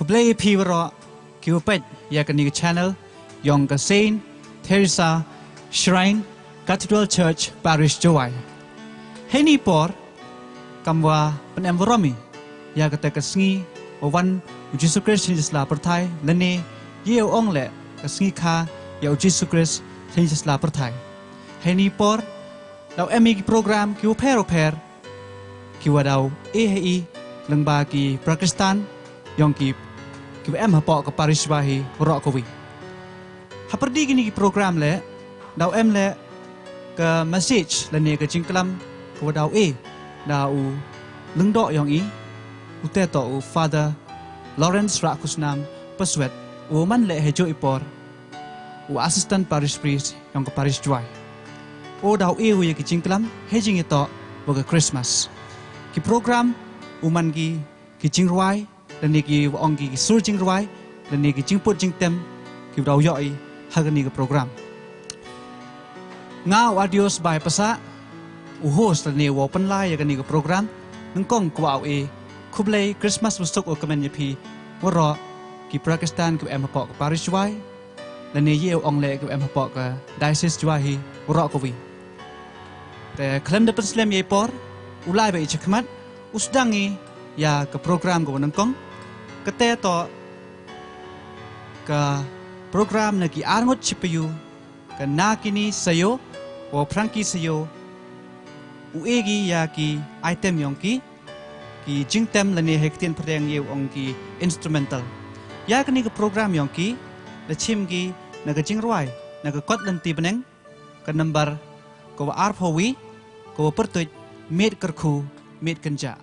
Kublai Pivaro, Kiwapet, Yakani Channel, Yonga Saint Teresa Shrine Cathedral Church Parish Joy. Heni por Kamwa Penemvoromi, Yakataka Owan, Jesus Christ in Isla Pertai, Lene, Yeo Ongle, Kasnika, Yao Jesus Christ in Isla Pertai. Heni por, Lau Emi program Kiwapero Per, Kiwadao, EHE, Langbaki, Pakistan, Yongki, Kiwem Hapok, Parish Wahi, Rokowi. Haperdi gini program le, Dau em le, ke message Lene ke Jingklam, Kiwadao Dau Lungdok Yongi, Uteto Father Lawrence Rakusnam Peswet Woman le hejo ipor Assistant Parish Priest Yang ke Parish Joy O dau ye ki Jingklam hejing ito boga Christmas Ki program Uman ki Jingruai dan ki ongki ki sur Jingruai dan ki Jingput Jingtem ki dau yoi hagani ke program Nga adios by pasa host dan wo penlai hagani ke program nengkong kwa Kublai Christmas besok o kemen yepi waro ki Pakistan ki empok ke Parish Joy dan ye ongle ki empok ke Diocese Joy waro ko wi te klem de penslem ye por ulai ba ichakmat usdangi ya ke program ko nengkong kete to ke program na ki arngot chipu ke nakini sayo o prangki sayo uegi ya ki item yongki ki jingtem lani hektin perang ye ongki instrumental ya kini ke program yongki le chimgi na ke jingruai na ke kot lanti beneng ke number ko arphawi ko pertuj med kerku med kenja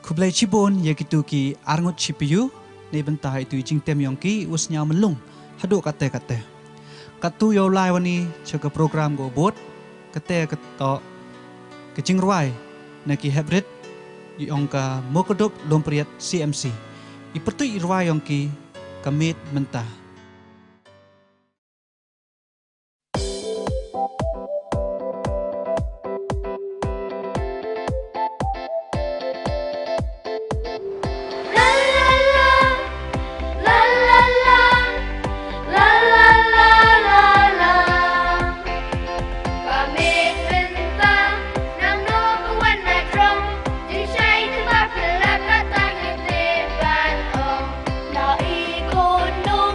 Kublai Cibon yakitu ki arngot CPU ne bentah itu jingtem yongki usnya melung haduk kate katu yo lai wani chaka program go bot kate kato kecingruai na ki hybrid yongka mokodop lompriat CMC ipertu irwai yongki kamit mentah No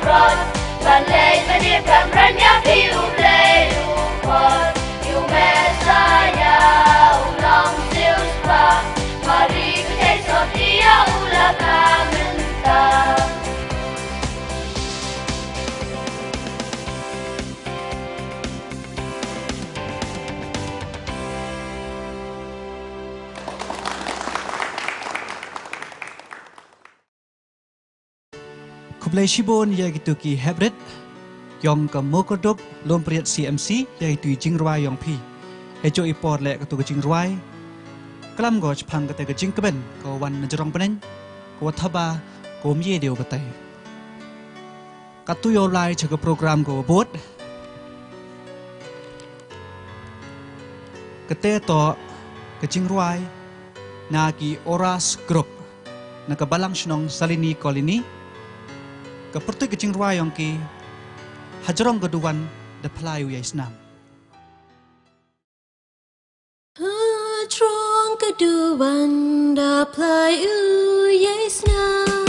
rod Van lei venir camranya piu lei upot You Messiah ulang silspa Mari kita sotia ulah kamenta Kublai-shibon iaitu ki hybrid yang ke mokodop lompriat CMC iaitu jingruai yang pi. Ejo ipor lek ketu jingruai. Kelam goj pang kete jing keben ko wan najrong penen ko thaba ko mye deu katai. Katu yo lai jaga program ko bot. Kete to ke jingruai na ki Oras Group na kabalang sinong Salini Kolini Keperti kecing ruayong ki hajarong keduan de pelayu ya Islam. Hajarong keduan de pelayu ya Islam.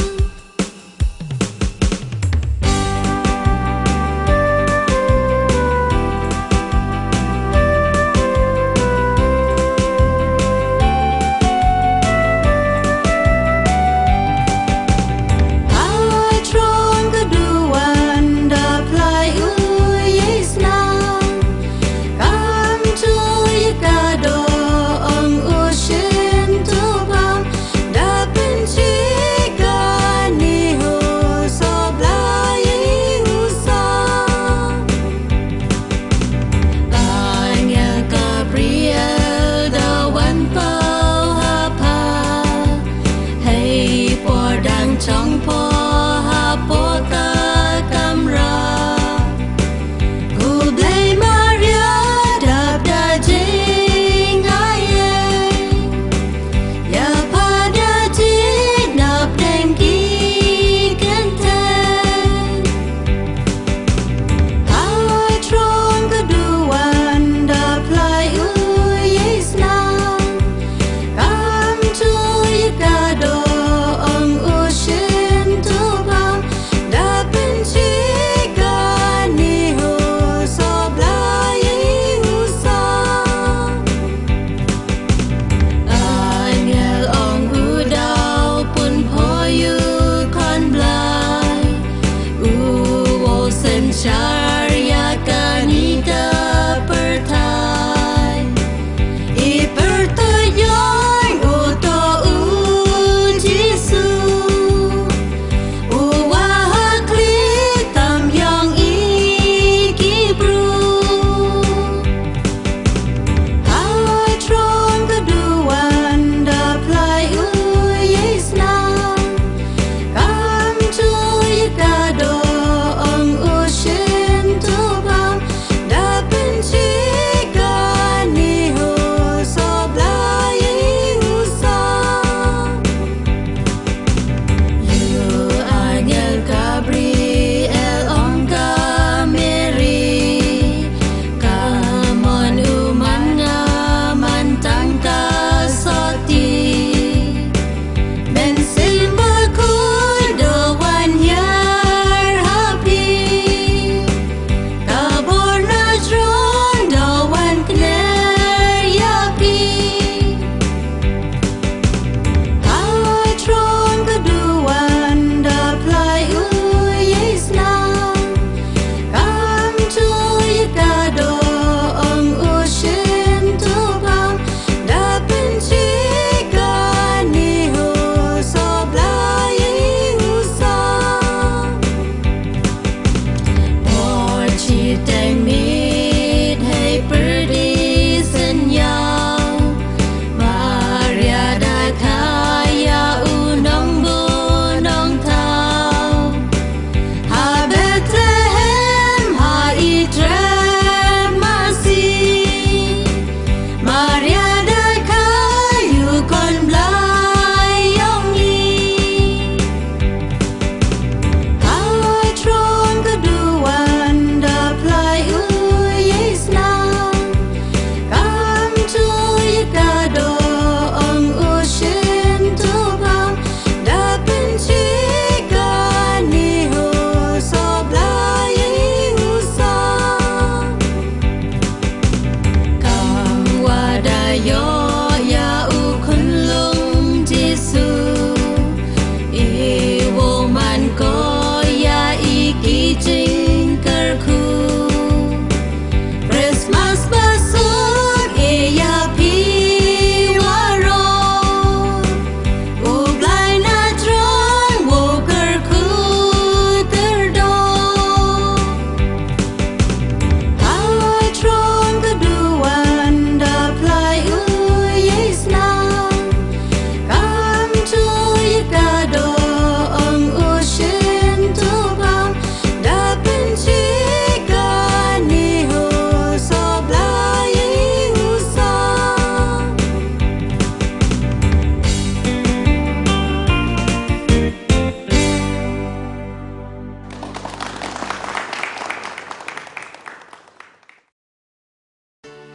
Da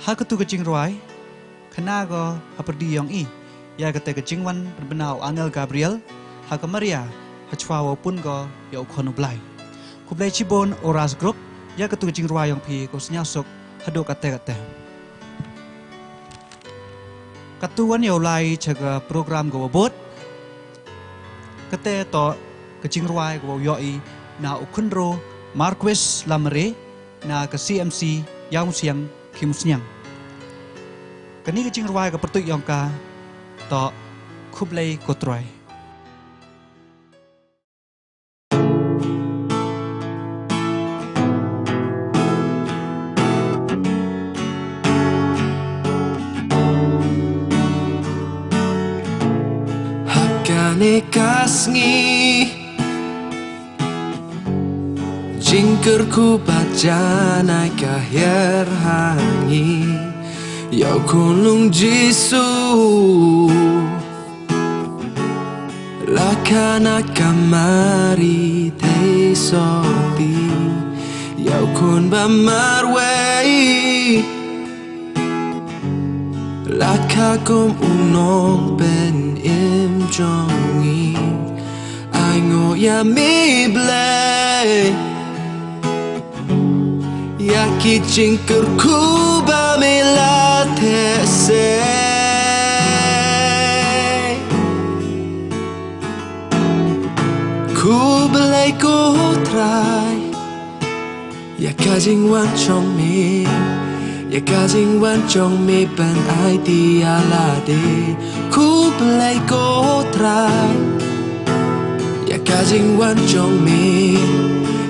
hak tu kecing ruai kena go haperdi yang ya kata kecing wan berbenau Angel Gabriel hak Maria hachwa pun go ya ukon ublai kublai cibon oras group ya katu kecing ruai yang pi ko senyasuk hado kata katuan ya ulai jaga program go bot kata to kecing ruai go yoi na ukunro Marquis Lamre na ke CMC yang siang Kim Senyang kini kecing ruai ke pertuk yang ka to kublai kotroy Hakane kasngi jingkerku baca naik kahir hangi Yau kunung Jisu Lakana kamari te soti Yau kun bamarwei Lakakum unong ben im jongi Aingo ya mi blei Yaki jingkerku bamila tese Ku belai ku try Ya kajing wan chong mi Ya kajing wan chong mi ban ai ti alade Ku belai ku try Ya kajing wan chong mi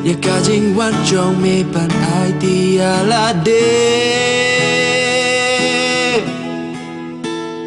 Ya kajing wan chong mi ban ai ti alade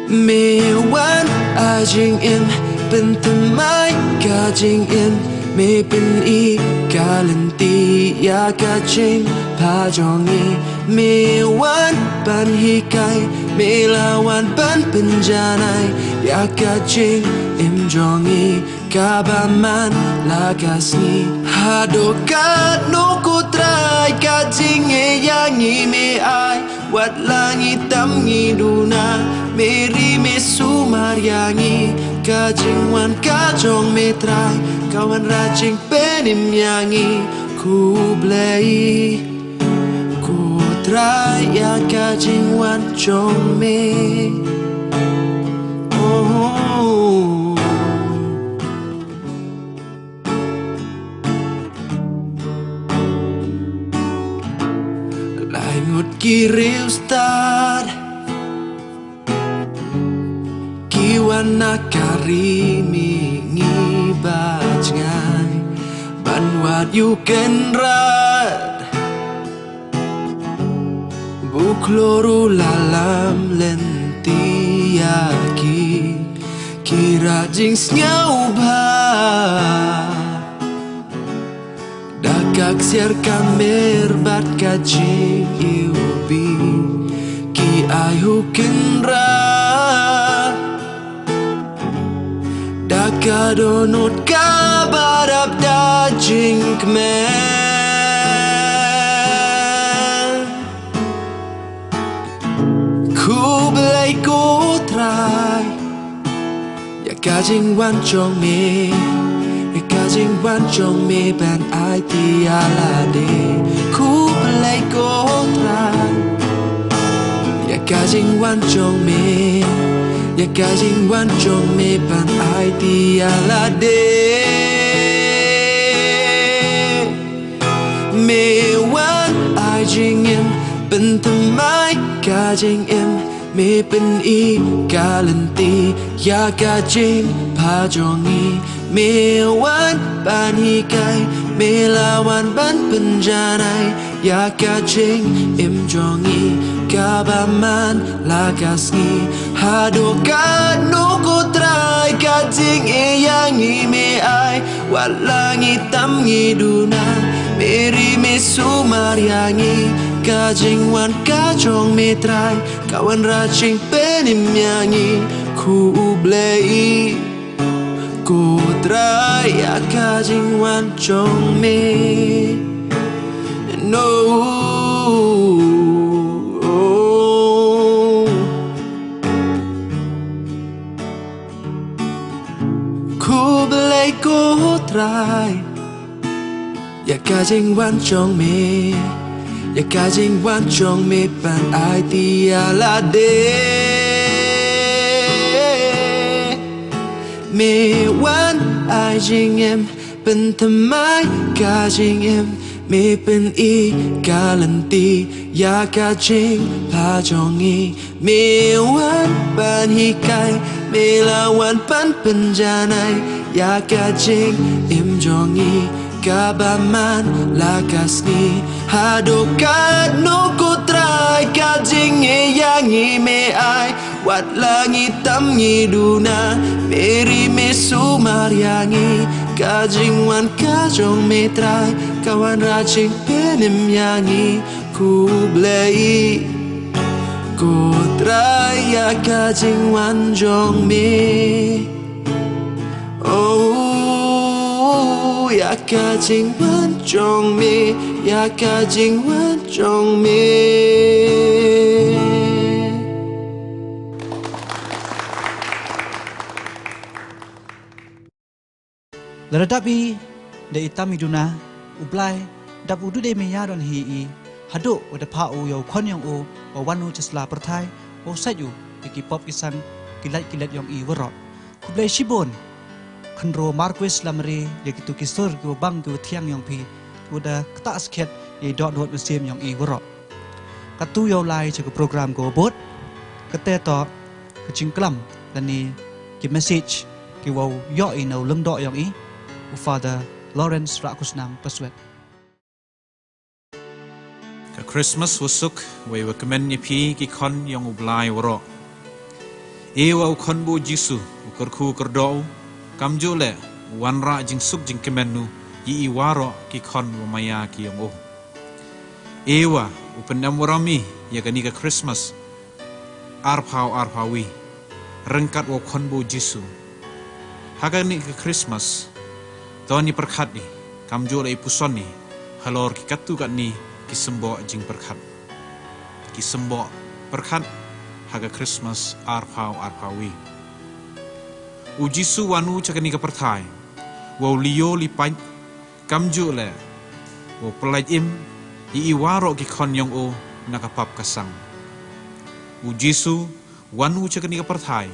Mi wan ajing im ben temai kajing im mi ben i kalanti ya kajing pajongi mi wan ban hikai mi lawan ban penjanai ya kajing im jongi kabaman lagasni hadokat no kutrai kajing e yangi mi ai wat langit tam ngiduna meri me sumaryangi kajing wan kajong metrai kawan rajing penim yangi ku blei ku trai ya kajing wan chong me oh lai ngut kiriu star Kiwan nakari mingi bajngai Banwat yu kenrat Bukloru lalam lentiyaki Kira jing snyau ba Dakak siar kamer bat kajing iubi Ki ayu kenrat Dakadonut kabarap dajing kmen Ku belai ku try Ya kajing wan chong me Ya kajing wan chong me ban ai ti alade Ku belai ku try Ya kajing wan chong me Ya kajing wan chong me ban ai ti alade Me wan ai jing im ben temai kajing im me ben i kalanti ya kajing pajongi me wan ban hikai me lawan ban penjanai ya kajing im jongi kabaman lagasngi hadokat no kutrai kajing e yangi me ai walangi tam ngiduna meri me sumaryangi kajing wan kajong me trai kawan rajing penim yangi ku blei ku trai ya kajing wan chong me no trai ya ka jing wan chong me ya ka jing wan chong me pan ai ti ala de me wan ai jing emเป็นทำไมกาจริงเอ็มไม่เป็นอีการันตีอยากกาจริงพาจองอีไม่วันปันฮีไกไม่ละวันปันเป็นจาไนอยากกาจริงเอ็มจองอีกาบามันลากาสนีหาดูกาโนกุตรายกาจริงเอยังอีไม่อายวัดลางีตั้มงีดูนาเมรีเมสุมาริยังอีKajing wan kajong metrai kawan rajing penim yangi ku blei ku trai ya kajing wan jong me oh ya kajing wan jong me ya kajing wan jong me Ladapi de itami duna ublai dap udu de meya don hi I hado wada pa o yo khon yong o o wanu chasla perthai o sayu ki pop kisan kilat yong I warot kublai shibon khandro marquis lamre ye kitu kisor go bang go thiang yong phi uda kta skhet ye dot museum yong I warot katu yo lai che program go bot kate to kachingklam lani ki message ki wo yo I no lung do yong I Father Lawrence Rakusnam Paswet. Ka Christmas wasuk we recommend ni pi ki khon yong ublai woro. Ewa khon bu Jisu ukurku kerdo kamjo le wanra jing suk jing kemenu yi waro ki khon maya ki yong o. Ewa upendam warami ya kani ka Christmas arpawi rengkat wo khon bu Jisu. Hagani ka Christmas Toni perkhat ni, kamjo le puson ni, halor ki katu kat ni ki sembo jing perkhat. Ki sembo perkhat haga Christmas arpawi. Ujisu wanu cakani ka perthai. Wa liyo li pai kamjo le. Wa pelaj im I waro ki khon yong o nakapap kasang. Ujisu wanu cakani ka perthai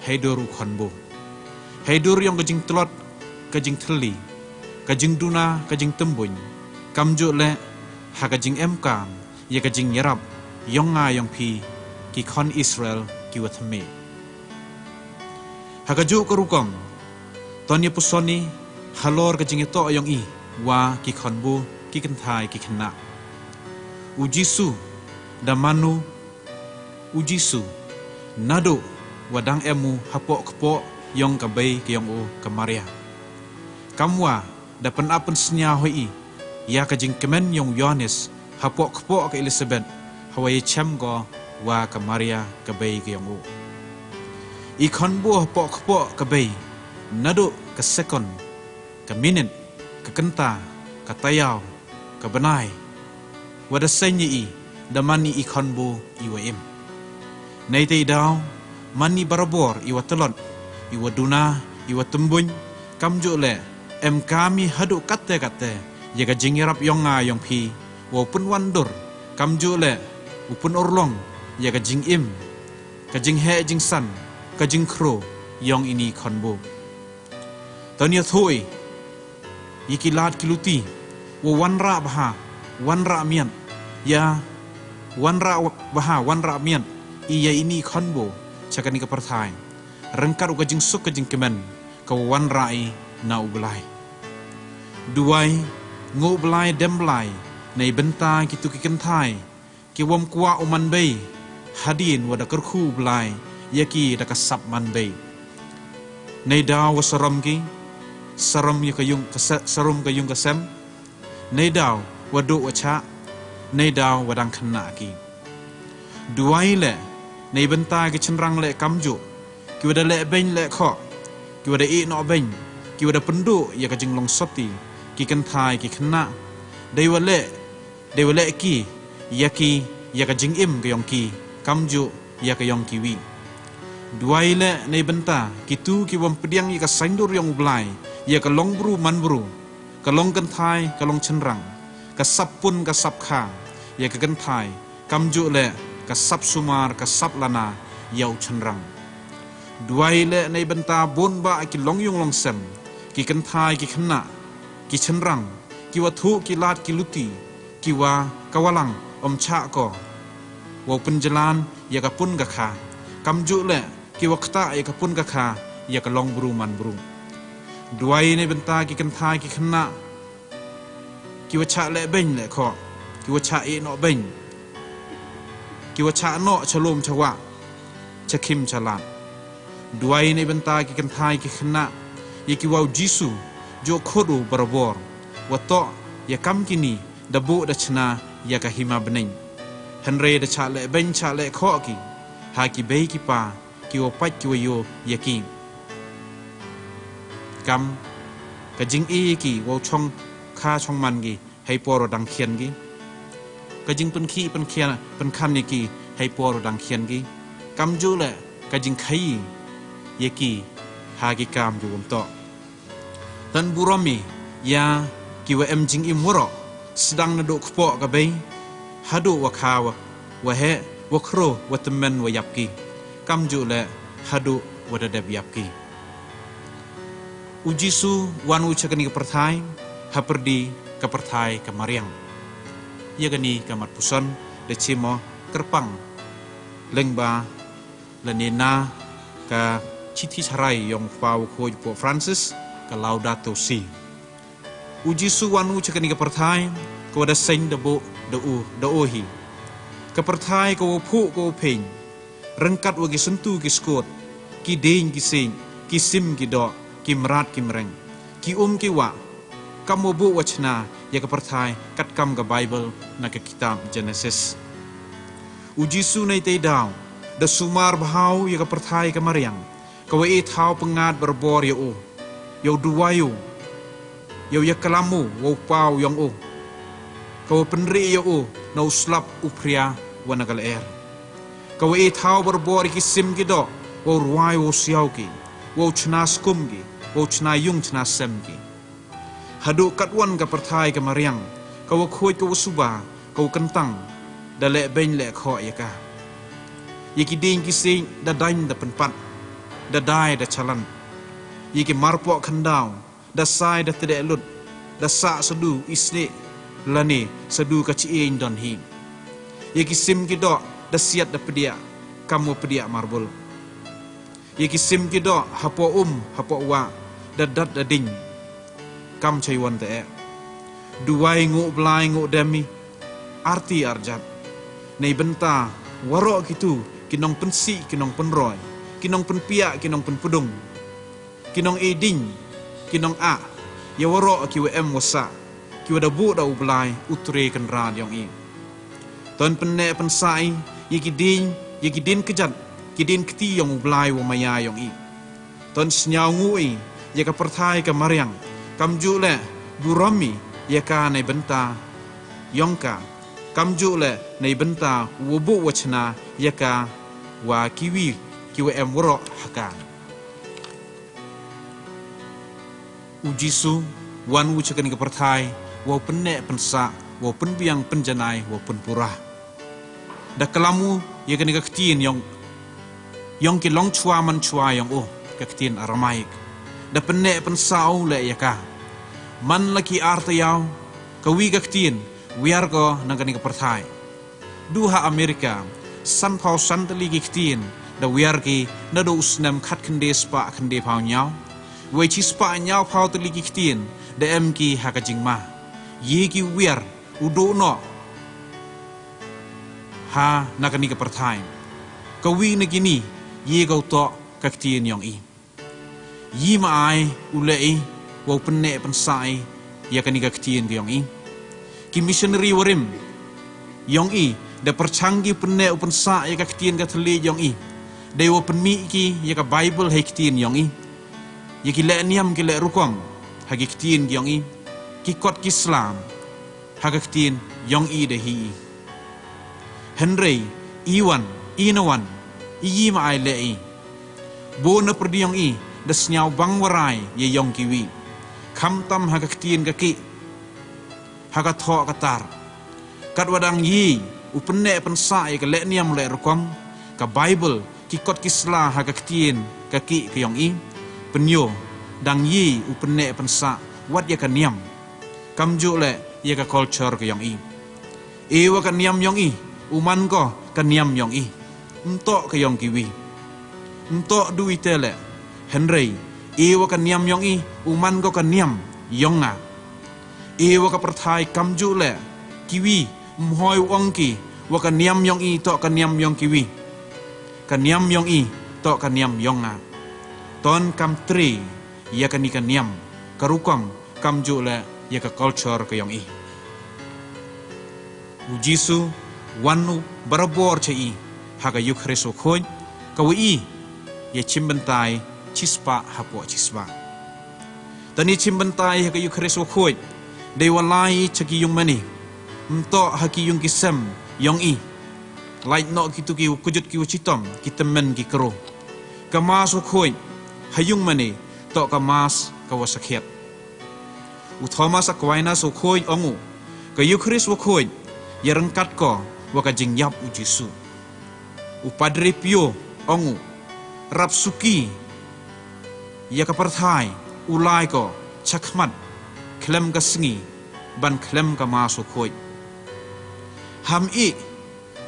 heidoru khonbo. Heidur yong kajing telot kajing theli kajing duna kajing tembuny kamjo le ha kajing emkam ye kajing yarab yong nga yong phi ki khon Israel ki wathme ha kaju karukam toni pusoni halor kajing to yong I wa ki khon bu ki kanthai ki khna ujisu damanu ujisu nado wadang emu hapok kpo yong kabei ki yong o kamaria Kamwa dapan apen senya hoi ya kajing kemen yong Yohanes hapok kpo ke Elizabeth hawai chem go wa ka Maria ka bei ke yong o I khon bu hapok kpo ka bei nado ka second ka minute ka kenta ka tayaw ka banai wada senyi I damani I khon bu I wa im nei te daw mani barabor I wa telot I wa duna I wa tembuny kamjo le em kami hadu kate ya ka jingirap yong nga yong phi wo pun wandur kamjo le upun orlong ya ka jing im ka jing he jing san ka jing kro yong ini khonbo tania thoi yikilat kiluti wo wanra mian ya wanra mian iya ini khonbo chakani ka perthai rengkat ka jing suk ka jing kemen ka wanra I na ublai duai ngo blai dem blai nei benta kitu ki kenthai ki wom kwa oman bei hadin wada kerkhu blai yaki da kasap man bei nei da wasaram ki saram ya kayung sarum kayung kasem nei daw wadu wacha nei daw wadang khna ki duai le nei benta ki chenrang le kamju ki wada le ben le kho ki wada I no ben ki wada pendu ya kajing long soti ki kenthai ki khna dewa le ki yaki ya kajing im ke yong ki kamju ya ke yong kiwi duai le nei benta ki tu ki wam pediang I ka saindur yong ublai ia kalong buru man buru kalong kentai kalong cenrang kasap pun kasap kha ia kegentai kamju le kasap sumar kasap lana yau cenrang duai le nei benta bon ba ki long yung long sem ki kentai ki khna ki cenrang ki wathu ki lat ki luti ki wa kawalang om cha ko wa penjalan ia kapun ka kha kamju le ki wakta ia kapun ka kha ia kalong buru man buru duai nei benta ki kentai ki khna ki wacha le ben le kho ki wacha e no ben ki wacha no chalom chawa chakim chalan duai nei benta ki kentai ki khna ye ki wau jisu jo khodu barabor wato ya kam kini dabu da chna ya ka hima bening henre da cha le ben cha le kho ki ha ki be ki pa ki wo pat ki wo yo ya ki kam ka jing e ki wo chong kha chong man giให้ปอรดังเขียนกีก็จิงเป็นขี้เป็นเขียนเป็นคันนี่กีให้ปอรดังเขียนกีกำจูแหละก็จิงไขยกีหากิกามอยู่บนโต๊ะตันบุรมียากิวเอ็มจิงอิมวรอสดังนดุขปอกกับเบยฮัดูวะขาวะเฮวะครูวะตเมนวะยับกีกำจูแหละฮัดูวะเดบยับกีอุจิสูวันอุชกันกับประทายฮัปรดีกับประทายกับมาเรียงยากนีกับมัดพุสันเดชิโมกระปังเล็งบาและเนนากับชิติชรายยองฟาวโคยปฟรานซิสกับลาวดาโตซีอุจิสุวานุชกันกับประทายกับดาเซนดาโบดาอูดาโอฮีกับประทายกับผู้กับเพนรังกัดวกิสันตูกิสโกดกิเดงกิเซงกิซิมกิดอกิมราดกิมเรงกิกิวะกำมบุวชนายากประทายกัดกำกับไบเบิลนักกิตาบเจเนซิสอุจิสุในเตดาวเดสุมารบฮาวยากประทายกับมาเรียงกว่าเอทาวปงาดบรบอร์ยโอยาวดูวายูยาวยากลามูวาวเปาวยองโอกว่าเป็นรียโอนาสลับอุพริยาวนักเลร์กว่าเอทาวบรบอร์กิซิมกิดอวาวรวายวาวเสียวกิวาวชนะสกุมกิวาวชนะยุงชนะเซมกิhadu katwan ka perthai ka mariang ka wa khoi ka suba ka kentang da le ben le kho ya ka yiki ding ki sing da dain da penpat da dai da chalan yiki marpo khandau da sai da tede lut da sa sedu isne lani sedu ka chi ein don hi yiki sim ki do da siat da pedia kamu pedia marbul yiki sim ki do hapo hapo wa da dat da ding kam chay wan te duai ngu blai ngu demi arti arjat nei benta waro kitu kinong pensi kinong penroy kinong penpia kinong penpudung kinong eding kinong a ya waro ki em wasa ki wada bu da blai utre kan ra yong i ton penne pensai yiki din kejat kidin keti yong blai wa maya yong i ton snyau ngu i ya ka perthai ka mariang kamju le burami ya ka nei benta yongka kamju le nei benta wubu wachna ya ka wa kiwi em woro haka ujisu wan wu chakan ka perthai wa penne pensa wa penbiang penjanai wa penpurah da kalamu ya kan ka ktin yong ki long chua man chua yong o ka ktin aramaik da penne pensau le ya ka man laki arta yaw kawi gaktin wiar ko nangkani ka perthai duha Amerika san phau san tali giktin da wiar ki na do usnam khat khande spa khande phau nyaw we chi spa nyaw phau tali giktin da em ki haka jingma ye ki wiar udo no ha nangkani ka perthai kawi na gini ye go to kaktin yong i yi ma ai ulei wa penne pensai ya kan iga ktien yong i ki missionary warim yong i da percanggi penne pensa ya ka ktien ka thli yong i de wa penmi ki ya ka bible he ktien yong i ya ki le niam ki le rukom ha ki ktien yong i ki kot ki islam ha ka ktien yong i de hi henry iwan inawan yi ma ai le i bo na perdi yong i da snyau bang warai ye yong kiwi tam haka ketien kaki haka thok katar kat wadang yi upene pensa ke le niam le rekom ka Bible ki kot kisla haka ketien kaki ke yong i penyo dang yi upene pensa wat ya ka niam kamju le ya ka culture ke yong i wa ka niam yong i uman ko ka niam yong i entok ke yong kiwi entok dui tele Henry wa ka niam yong i uman ko ka niam yong a wa ka perthai kamju le kiwi mhoi wong ki wa ka niam yong i to ka niam yong kiwi ka niam yong i to ka niam yong a ton kam tri ya ka ni ka niam karukam kamju le ya ka culture ke yong i Jisu wanu barabor che i haga yuk Kristo khoi ka wi ye chimbentai chispa hapo chispa tani chimbentai haga yuk Kristo khoi dei walai chaki yung mani mto haki yung kisem yong i lai no kitu ki kujut ki uchitom kitemen ki kro kamas khoi hayung mani to kamas kawasakhet u Thomas Aquinas so khoi ongu ka yuk Kristo khoi ya rengkat ko waka jingyap u Jisu u Padre Pio ongu rapsuki ya kaparthai ulai ko chakmat klem ka sngi ban klem ka masu khoi ham i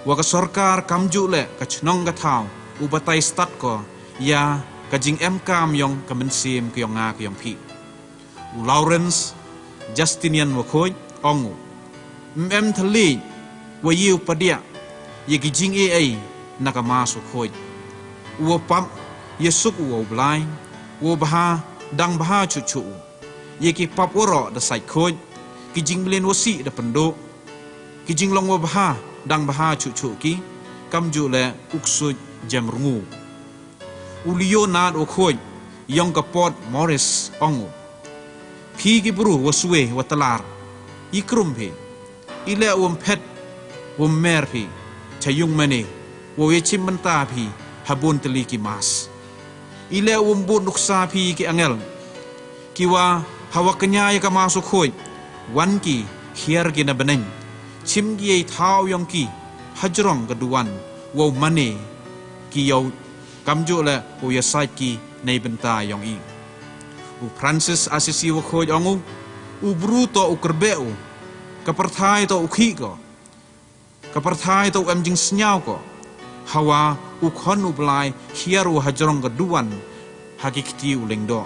waka sarkar kamju le ka chnong ka thau u batai stat ko ya ka jing em kam yong ka mensim ka yong nga ka yong phi u Lawrence Justinian wa khoi ongu em thali wa yiu padia ye ki jing ai nakama su khoi wo pam ye suk wo blai wo bha dang bha chu chu ye ki pap oro da sai khoi ki jing blen wo si da pando ki jing long wo bha dang bha chu chu ki kam ju le uksu jam rungu u Leonard o khoi yong ka pot Morris ongu phi ki bru wo suwe wa talar i krum phi i le wom phet wom mer phi chayung mani wo ye chim banta phi habun teli ki mas i le wom bu nuksa phi ki angel ki wa hawa kenya ya ka masu khoi wan ki khiar ki na beneng chim gi thau yong ki hajrong gaduan wo mani ki yo kamju le wo ya sai ki nei banta yong i u Francis Assisi wo khoi ongu u bruto u kerbeu kaperthai to ukhi ko kaperthai to em jing snyau ko hawa u khon u blai hiaru hajrong gaduan hakikti u lengdo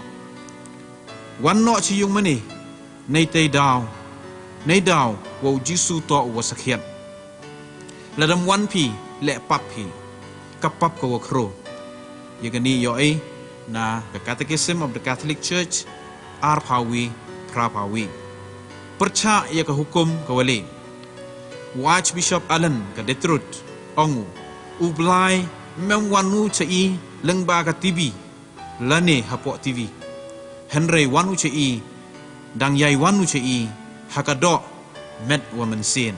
wan no chi yung mani nei daw wo Jisu to u wasakhiat ladam wan phi le pap phi kapap ko wo khro yagani yo ai na the Catechism of the Catholic Church ar phawi pra phawi percha ya ka hukum ka wali Archbishop Allen ka Detroit ongu ublai mem wanu chai lengba ka TV lane hapo TV Henry wanu chai dang yai wanu chai hakado met woman sin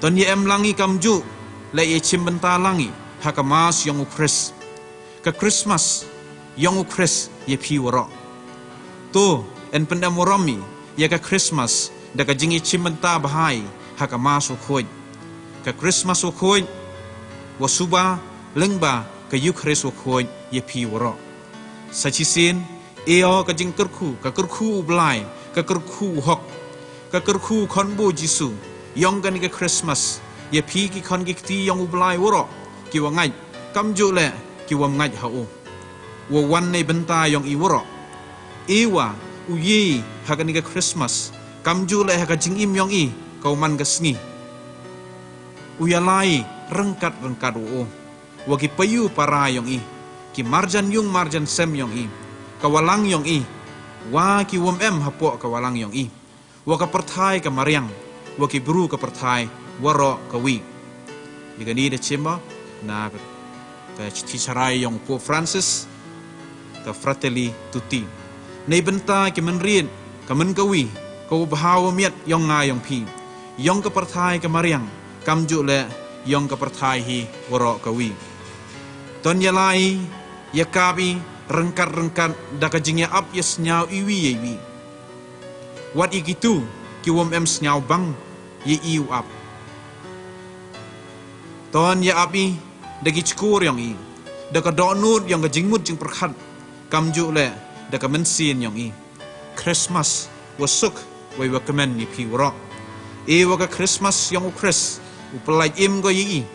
ton ye em langi kamju le ye chimbenta langi hakamas yong ukres ka Christmas yong ukres ye phi woro to en pendam woromi ya ka Christmas da ka jingi chimenta bahai haka masu khoi ka Christmas o khoi wa suba lengba ka Eucharist o khoi ye phi woro sachisin eo ka jing kerkhu blai ka kerkhu hok ka kerkhu khonbu Jisu yong kan ka Christmas ye phi ki khon ki ti yong blai woro ki wa ngai kamju le ki wa ngai ha o wa wan nei benta yong i woro ewa uyi hakani ka Christmas kamju le haka jing im yong i kau man ka sngi uyalai rengkat o wagi payu para yong i ki marjan sem yong i kawalang yong i wa ki wom em hapo kawalang yong i wa ka perthai ka mariang wa ki bru ka perthai waro ka wi yagani de chimba na ka chicharai yong po Francis ka Fratelli Tutti nei benta ki menrien ka men kawi ko bahawa miat yong nga yong phi yong ka perthai ka mariang kamju le yong ka perthai hi woro ka wi ton yalai yakabi rengkat da ka jingya ap yasnyau iwi Wat ikitu kiwom em snyau bang ye iu ap. Ton ya api dagi cukur yang i. Daka donut yang ga jingmut jing perkhat kamju le daka mensin yang i. Christmas wasuk wai wakamen ni pi wara. E waka Christmas yang ukris upelai im go ye i.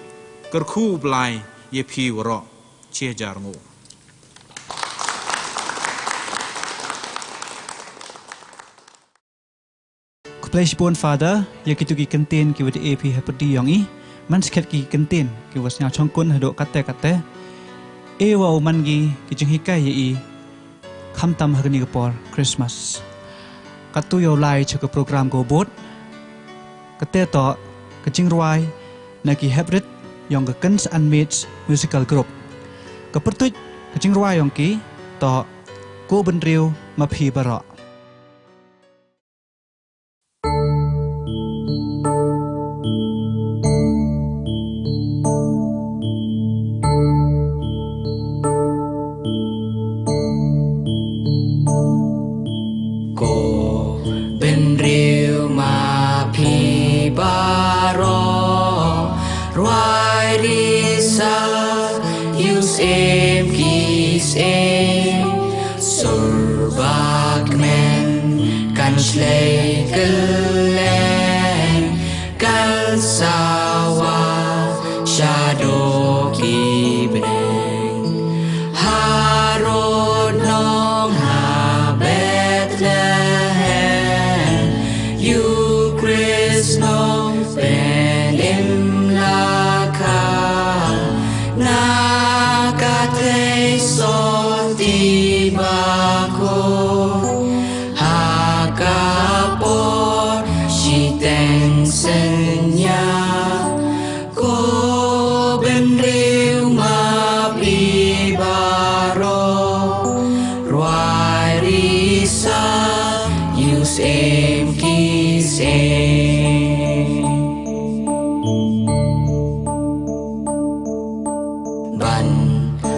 Kerku belai ye pi wara. Cie jarngu. Place born father ya kitu ki kenten ki wadi AP happy yang i man sket ki kenten ki wasnya chongkun hado kate e wa man gi ki jing hikai ye i kham tam hagni ka por Christmas katu yo lai chaka program go bot kate to ka jing rwai na ki hybrid yang ka kens unmade musical group ka pertuj ka jing rwai yang ki to ko ben riu ma phi bara Slay keleng kal sawa shadow ki beneng harod nong ha Bethlehem you Christ nong ben im laka na kate so di bako kapor siteng senya ko ben riu ma pibaro ruai risa yus em kisem ban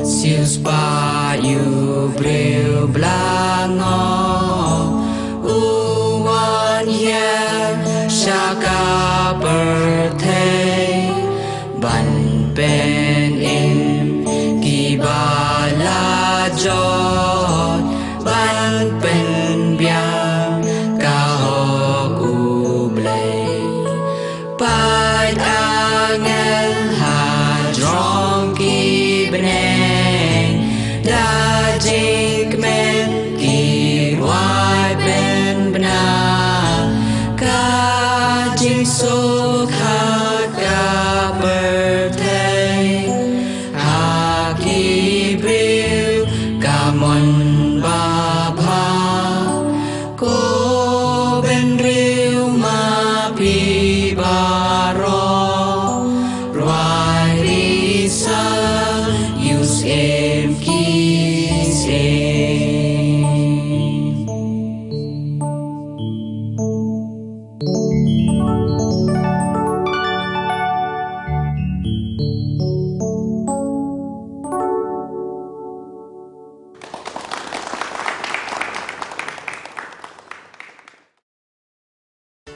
sius pa yu breu blango Shaka birthday ban pen in kibala jot ban pen biang kahok ublay pai angel hadrong ki beneng da jink men ki wai ben benang so khaka birthday haki bril kamon baba ko ben riu ma pi baro rwai risa yus em kisem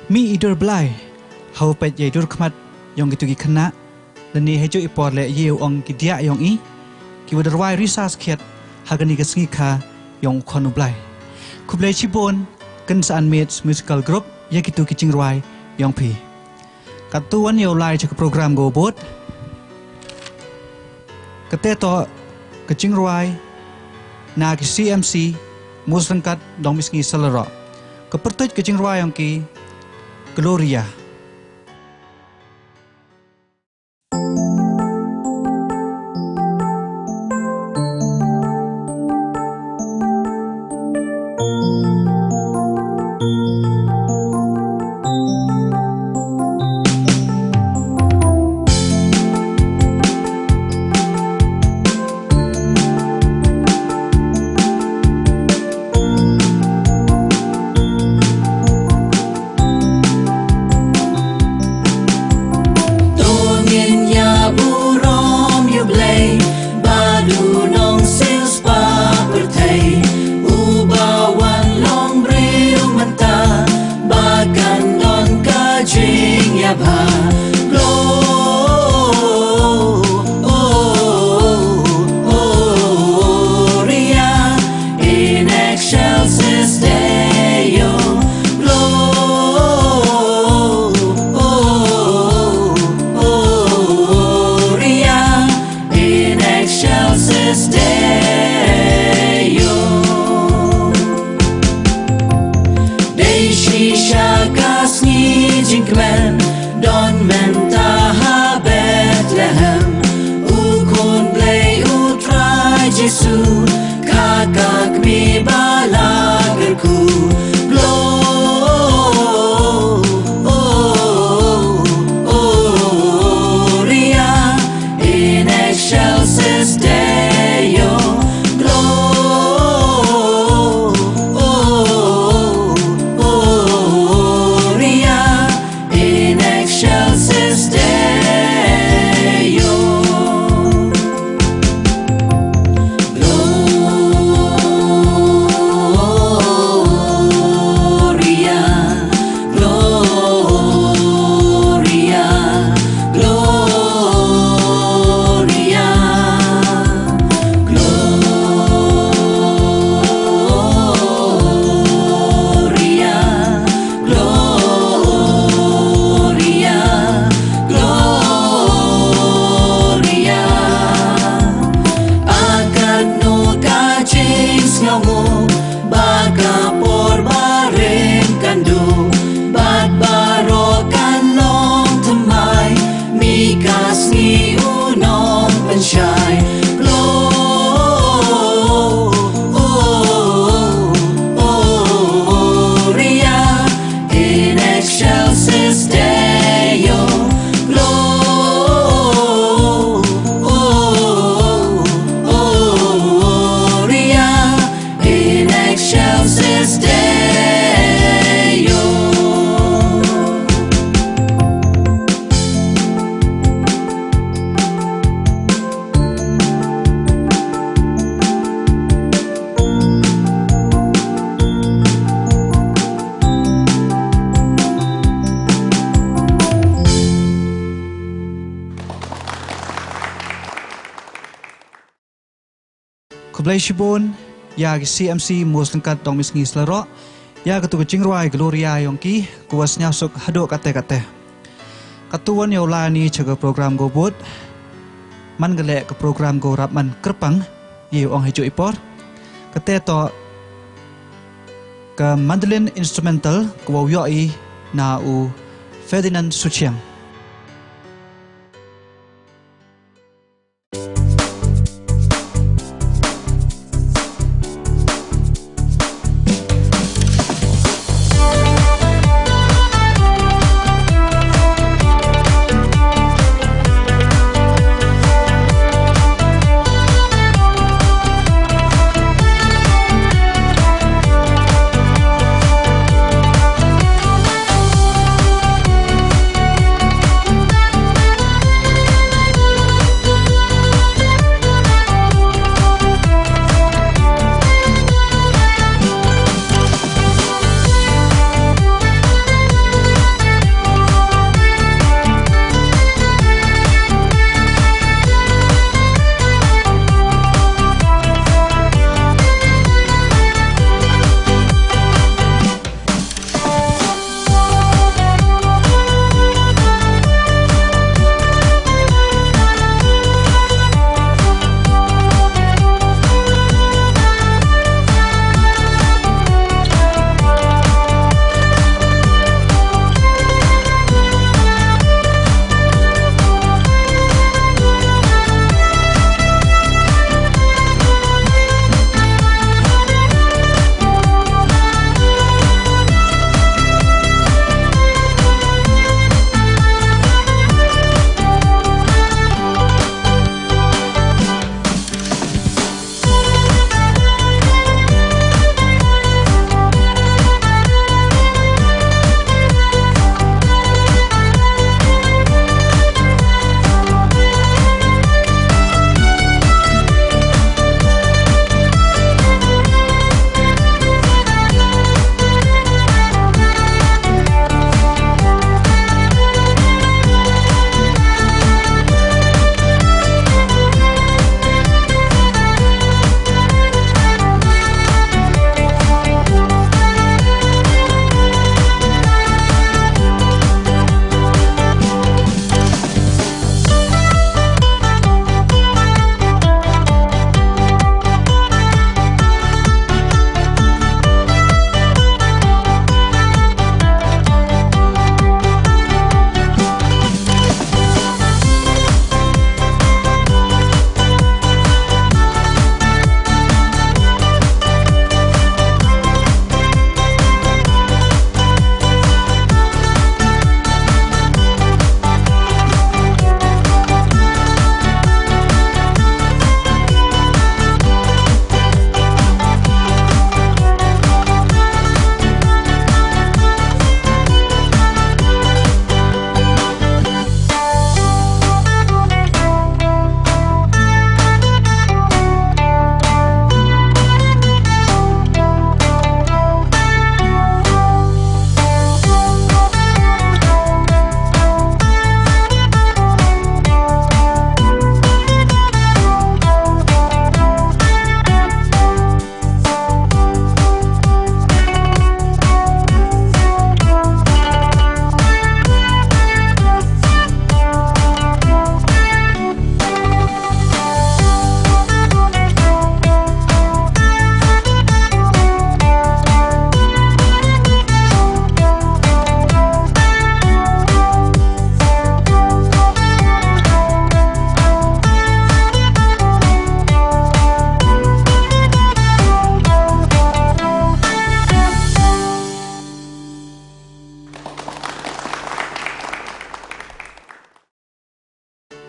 mi idur blai hau pet ye dur khmat yong gitu gi khana lani hejo ipor le ye ong ki dia yong i ki wadarwai research khet hagani ga sngi kha yong khonu blai kublai chibon kan san made musical group ye gitu ki chingwai yong phi katuan yo lai chak program go bot kate to ka chingwai na ki CMC musangkat dong misngi salaro ka pertuj ka chingwai yong ki Gloria. Shakasni jinkmen don mentaha Bethlehem ukon play utrai Jesu kakak mi balagerku Gloria in excelsis Deo Kublai ya CMC muslengkat dong misngi selero ya ketu kecingruai Gloria yongki kuas nyasuk hadok kate-kate katuan yaulani jaga program go bot man gelek ke program go rapman kerpang ye ong hejo ipor kate to ke mandolin instrumental ku yoi na u Ferdinand Suchiang.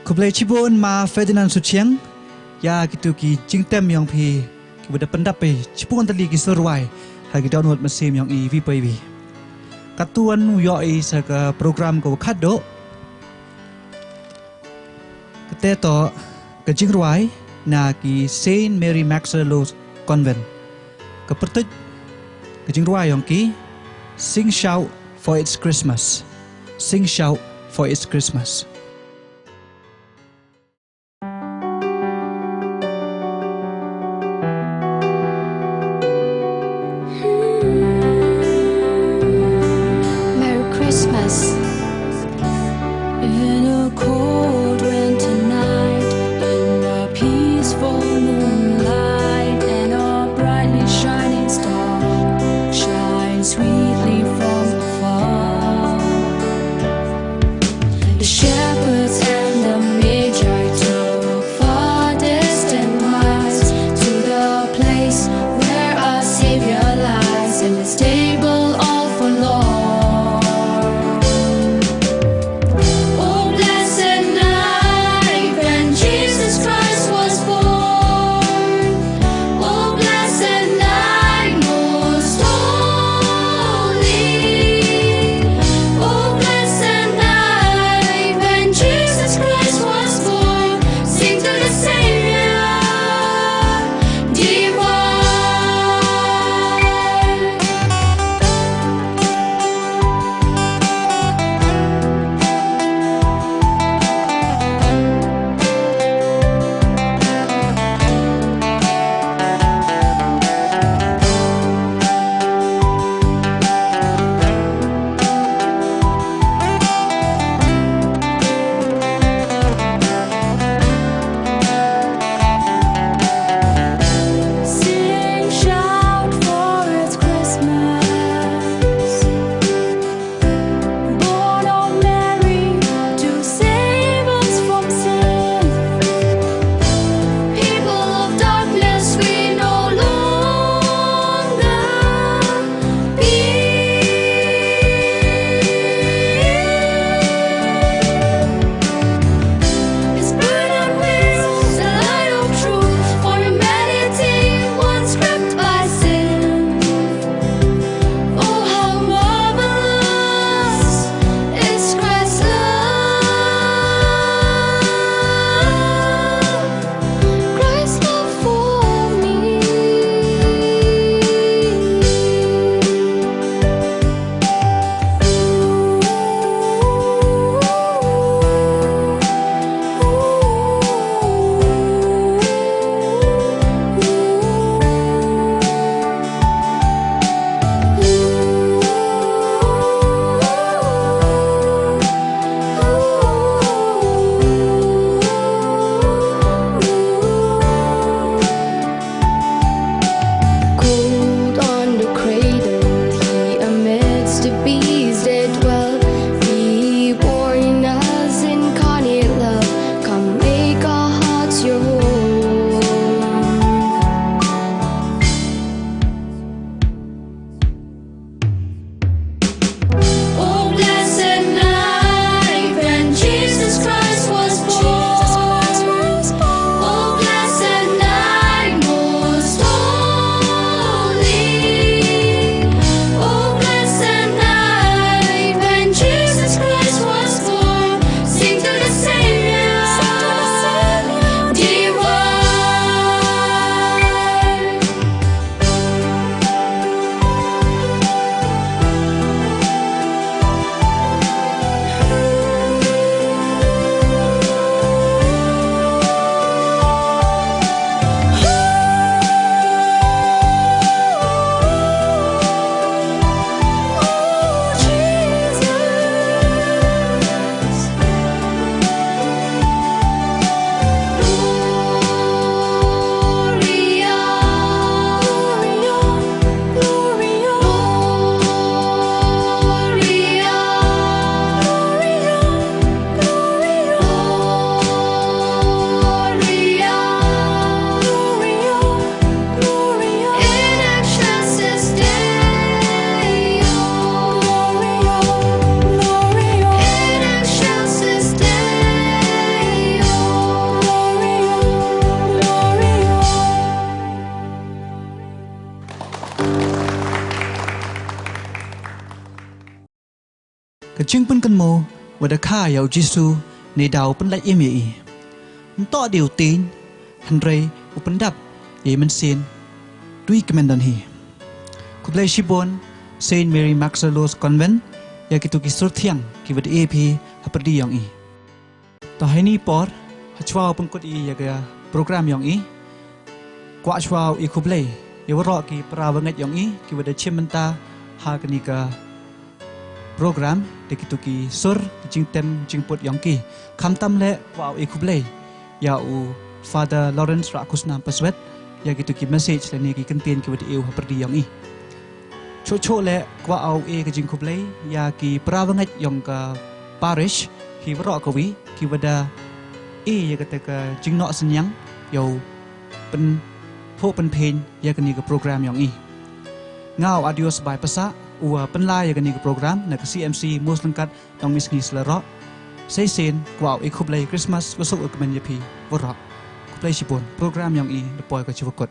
Kublai Cibun ma Ferdinand Suciang ya gitu ki jingtem yang pi ki beda pendap pe Cibun tali ki serwai ha ki download mesim yang i vi pai vi katuan yo i sa ka program ko khado kete to ka jingruai na ki Saint Mary Maxwell Convent ka pertuj ka jingruai yang ki sing shout for its Christmas sing shout for its Christmas. Merry Christmas. In a cold winter night, in a peaceful moonlight, and a brightly shining star shines sweetly from afar. The shepherd ก็จึงเป็นกันโมว่าได้ข้ายาวจิสูในดาวเป็นไรเอเมียมันต่อเดียวตีนฮันเรอุปนดับเยมันเซนด้วยกมันดันฮีคุบเลยชิบอนเซนต์แมรี่แม็กซ์โลสคอนเวนต์ยากิตุกิสุดเทียงกิวัดเอพีฮัปดียองอีต่อให้นี่ปอร์ฮัชวาวเป็นกดอียากะโปรแกรมยองอีกว่าชวาวอีคุบเลยยาวรอกีปราวังเงยยองอีกิวัดเชมันตาฮากนิกาโปรแกรมเด็กตุกีสุรจิงเต็มจิงปดยองกีคำตั้มเละว่าเอาเอคุบเลยยาอูฟาเดอร์ลอเรนซ์รักุสนามปัสเวตยากิตุกีเมสเซจและนี่กิกันเตียนกิวัดเอวฮัปดียองอีโชเละกว่าเอาเอกจิงคุบเลยยากีปราวังเงยยองกาปาริชฮิวรอกวีกิวัดยากแต่กจิงเนาะสัญญังยาวเป็นพวกเป็นเพนยากันนี่กับโปรแกรมยองอีเงาอดิโอสบายภาษาอัวเป็นลายกันนี่กับโปรแกรมนัก CMC มุสลิมกัดต้องมิสกีสละรอเซเซนกว่าอีกคุบเลยคริสต์มาสวัสุกมันยาพีวรอคุบเลยชิบุนโปรแกรมยองอีเดปอยกับชิวกด